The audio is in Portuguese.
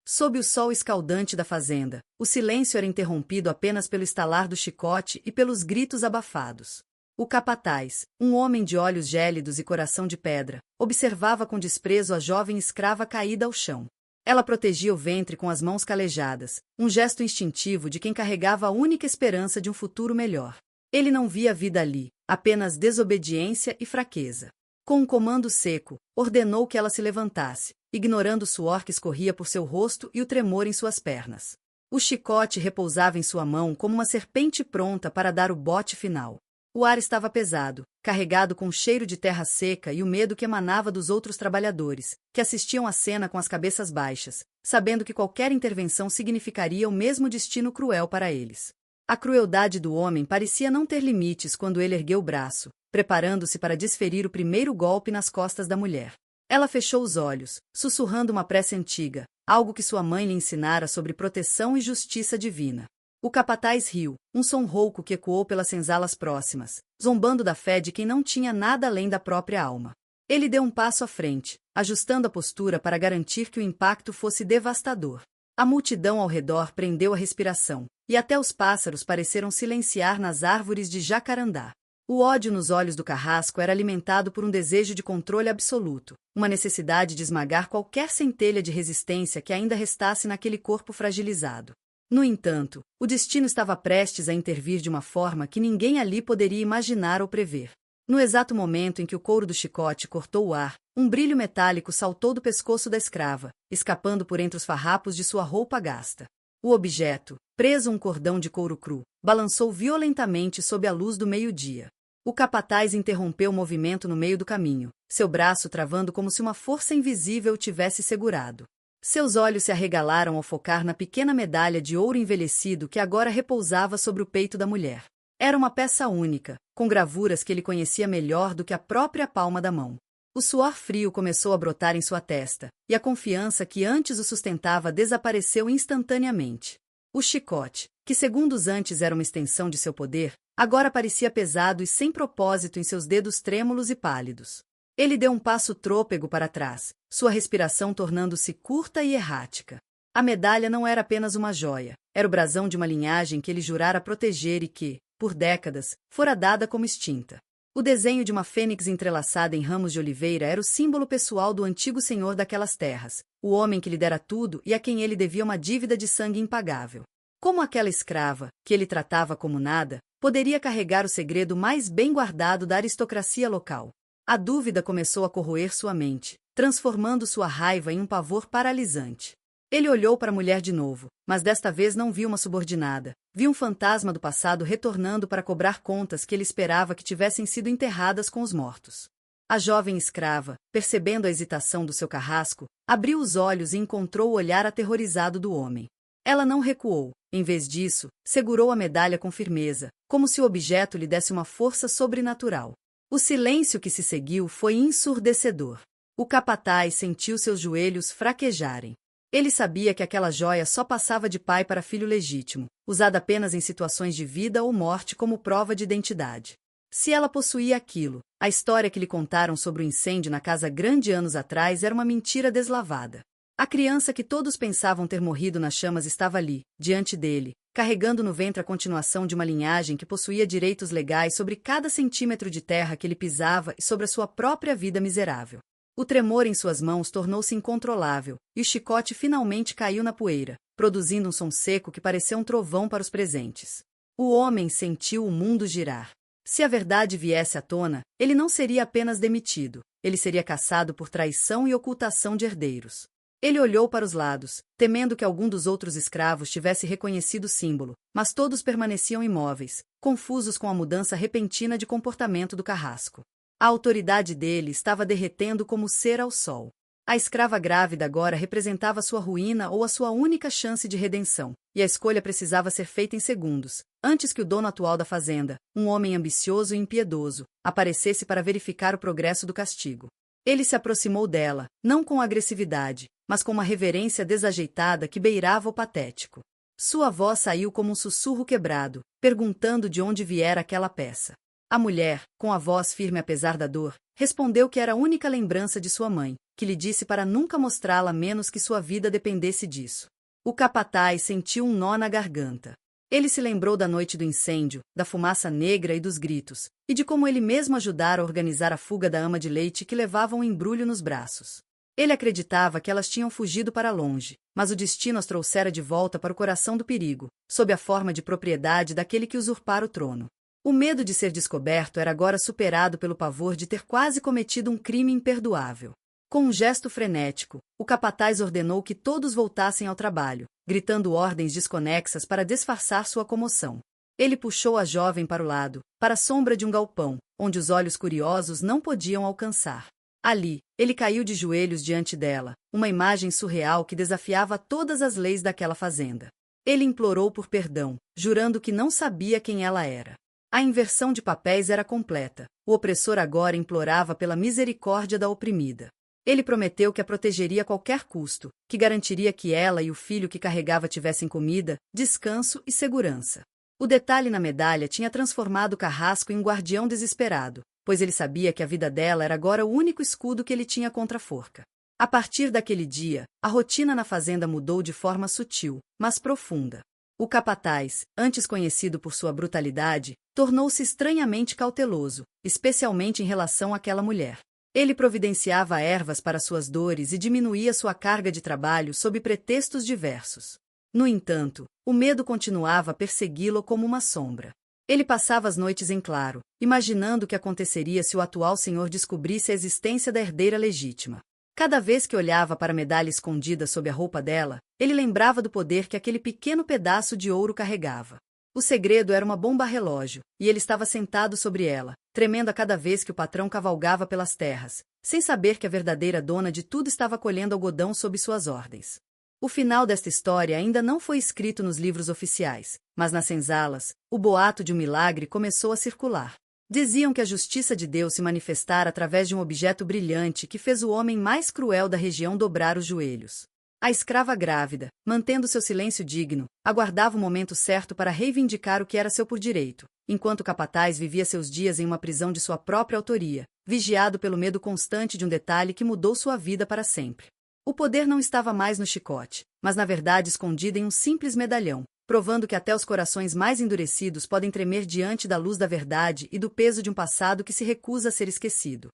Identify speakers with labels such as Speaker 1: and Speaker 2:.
Speaker 1: Sob o sol escaldante da fazenda, o silêncio era interrompido apenas pelo estalar do chicote e pelos gritos abafados. O capataz, um homem de olhos gélidos e coração de pedra, observava com desprezo a jovem escrava caída ao chão. Ela protegia o ventre com as mãos calejadas, um gesto instintivo de quem carregava a única esperança de um futuro melhor. Ele não via vida ali, apenas desobediência e fraqueza. Com um comando seco, ordenou que ela se levantasse, ignorando o suor que escorria por seu rosto e o tremor em suas pernas. O chicote repousava em sua mão como uma serpente pronta para dar o bote final. O ar estava pesado, carregado com o cheiro de terra seca e o medo que emanava dos outros trabalhadores, que assistiam à cena com as cabeças baixas, sabendo que qualquer intervenção significaria o mesmo destino cruel para eles. A crueldade do homem parecia não ter limites quando ele ergueu o braço, preparando-se para desferir o primeiro golpe nas costas da mulher. Ela fechou os olhos, sussurrando uma prece antiga, algo que sua mãe lhe ensinara sobre proteção e justiça divina. O capataz riu, um som rouco que ecoou pelas senzalas próximas, zombando da fé de quem não tinha nada além da própria alma. Ele deu um passo à frente, ajustando a postura para garantir que o impacto fosse devastador. A multidão ao redor prendeu a respiração, e até os pássaros pareceram silenciar nas árvores de jacarandá. O ódio nos olhos do carrasco era alimentado por um desejo de controle absoluto, uma necessidade de esmagar qualquer centelha de resistência que ainda restasse naquele corpo fragilizado. No entanto, o destino estava prestes a intervir de uma forma que ninguém ali poderia imaginar ou prever. No exato momento em que o couro do chicote cortou o ar, um brilho metálico saltou do pescoço da escrava, escapando por entre os farrapos de sua roupa gasta. O objeto, preso a um cordão de couro cru, balançou violentamente sob a luz do meio-dia. O capataz interrompeu o movimento no meio do caminho, seu braço travando como se uma força invisível o tivesse segurado. Seus olhos se arregalaram ao focar na pequena medalha de ouro envelhecido que agora repousava sobre o peito da mulher. Era uma peça única, com gravuras que ele conhecia melhor do que a própria palma da mão. O suor frio começou a brotar em sua testa, e a confiança que antes o sustentava desapareceu instantaneamente. O chicote, que segundos antes era uma extensão de seu poder, agora parecia pesado e sem propósito em seus dedos trêmulos e pálidos. Ele deu um passo trôpego para trás, sua respiração tornando-se curta e errática. A medalha não era apenas uma joia, era o brasão de uma linhagem que ele jurara proteger e que, por décadas, fora dada como extinta. O desenho de uma fênix entrelaçada em ramos de oliveira era o símbolo pessoal do antigo senhor daquelas terras, o homem que lhe dera tudo e a quem ele devia uma dívida de sangue impagável. Como aquela escrava, que ele tratava como nada, poderia carregar o segredo mais bem guardado da aristocracia local? A dúvida começou a corroer sua mente, transformando sua raiva em um pavor paralisante. Ele olhou para a mulher de novo, mas desta vez não viu uma subordinada, viu um fantasma do passado retornando para cobrar contas que ele esperava que tivessem sido enterradas com os mortos. A jovem escrava, percebendo a hesitação do seu carrasco, abriu os olhos e encontrou o olhar aterrorizado do homem. Ela não recuou, em vez disso, segurou a medalha com firmeza, como se o objeto lhe desse uma força sobrenatural. O silêncio que se seguiu foi ensurdecedor. O capataz sentiu seus joelhos fraquejarem. Ele sabia que aquela joia só passava de pai para filho legítimo, usada apenas em situações de vida ou morte como prova de identidade. Se ela possuía aquilo, a história que lhe contaram sobre o incêndio na casa grande anos atrás era uma mentira deslavada. A criança que todos pensavam ter morrido nas chamas estava ali, diante dele, carregando no ventre a continuação de uma linhagem que possuía direitos legais sobre cada centímetro de terra que ele pisava e sobre a sua própria vida miserável. O tremor em suas mãos tornou-se incontrolável, e o chicote finalmente caiu na poeira, produzindo um som seco que parecia um trovão para os presentes. O homem sentiu o mundo girar. Se a verdade viesse à tona, ele não seria apenas demitido, ele seria caçado por traição e ocultação de herdeiros. Ele olhou para os lados, temendo que algum dos outros escravos tivesse reconhecido o símbolo, mas todos permaneciam imóveis, confusos com a mudança repentina de comportamento do carrasco. A autoridade dele estava derretendo como cera ao sol. A escrava grávida agora representava sua ruína ou a sua única chance de redenção, e a escolha precisava ser feita em segundos, antes que o dono atual da fazenda, um homem ambicioso e impiedoso, aparecesse para verificar o progresso do castigo. Ele se aproximou dela, não com agressividade, mas com uma reverência desajeitada que beirava o patético. Sua voz saiu como um sussurro quebrado, perguntando de onde viera aquela peça. A mulher, com a voz firme apesar da dor, respondeu que era a única lembrança de sua mãe, que lhe disse para nunca mostrá-la menos que sua vida dependesse disso. O capataz sentiu um nó na garganta. Ele se lembrou da noite do incêndio, da fumaça negra e dos gritos, e de como ele mesmo ajudara a organizar a fuga da ama de leite que levava um embrulho nos braços. Ele acreditava que elas tinham fugido para longe, mas o destino as trouxera de volta para o coração do perigo, sob a forma de propriedade daquele que usurpara o trono. O medo de ser descoberto era agora superado pelo pavor de ter quase cometido um crime imperdoável. Com um gesto frenético, o capataz ordenou que todos voltassem ao trabalho, gritando ordens desconexas para disfarçar sua comoção. Ele puxou a jovem para o lado, para a sombra de um galpão, onde os olhos curiosos não podiam alcançar. Ali, ele caiu de joelhos diante dela, uma imagem surreal que desafiava todas as leis daquela fazenda. Ele implorou por perdão, jurando que não sabia quem ela era. A inversão de papéis era completa. O opressor agora implorava pela misericórdia da oprimida. Ele prometeu que a protegeria a qualquer custo, que garantiria que ela e o filho que carregava tivessem comida, descanso e segurança. O detalhe na medalha tinha transformado o carrasco em um guardião desesperado, pois ele sabia que a vida dela era agora o único escudo que ele tinha contra a forca. A partir daquele dia, a rotina na fazenda mudou de forma sutil, mas profunda. O capataz, antes conhecido por sua brutalidade, tornou-se estranhamente cauteloso, especialmente em relação àquela mulher. Ele providenciava ervas para suas dores e diminuía sua carga de trabalho sob pretextos diversos. No entanto, o medo continuava a persegui-lo como uma sombra. Ele passava as noites em claro, imaginando o que aconteceria se o atual senhor descobrisse a existência da herdeira legítima. Cada vez que olhava para a medalha escondida sob a roupa dela, ele lembrava do poder que aquele pequeno pedaço de ouro carregava. O segredo era uma bomba relógio, e ele estava sentado sobre ela, tremendo a cada vez que o patrão cavalgava pelas terras, sem saber que a verdadeira dona de tudo estava colhendo algodão sob suas ordens. O final desta história ainda não foi escrito nos livros oficiais, mas nas senzalas, o boato de um milagre começou a circular. Diziam que a justiça de Deus se manifestara através de um objeto brilhante que fez o homem mais cruel da região dobrar os joelhos. A escrava grávida, mantendo seu silêncio digno, aguardava o momento certo para reivindicar o que era seu por direito, enquanto o capataz vivia seus dias em uma prisão de sua própria autoria, vigiado pelo medo constante de um detalhe que mudou sua vida para sempre. O poder não estava mais no chicote, mas na verdade escondido em um simples medalhão, provando que até os corações mais endurecidos podem tremer diante da luz da verdade e do peso de um passado que se recusa a ser esquecido.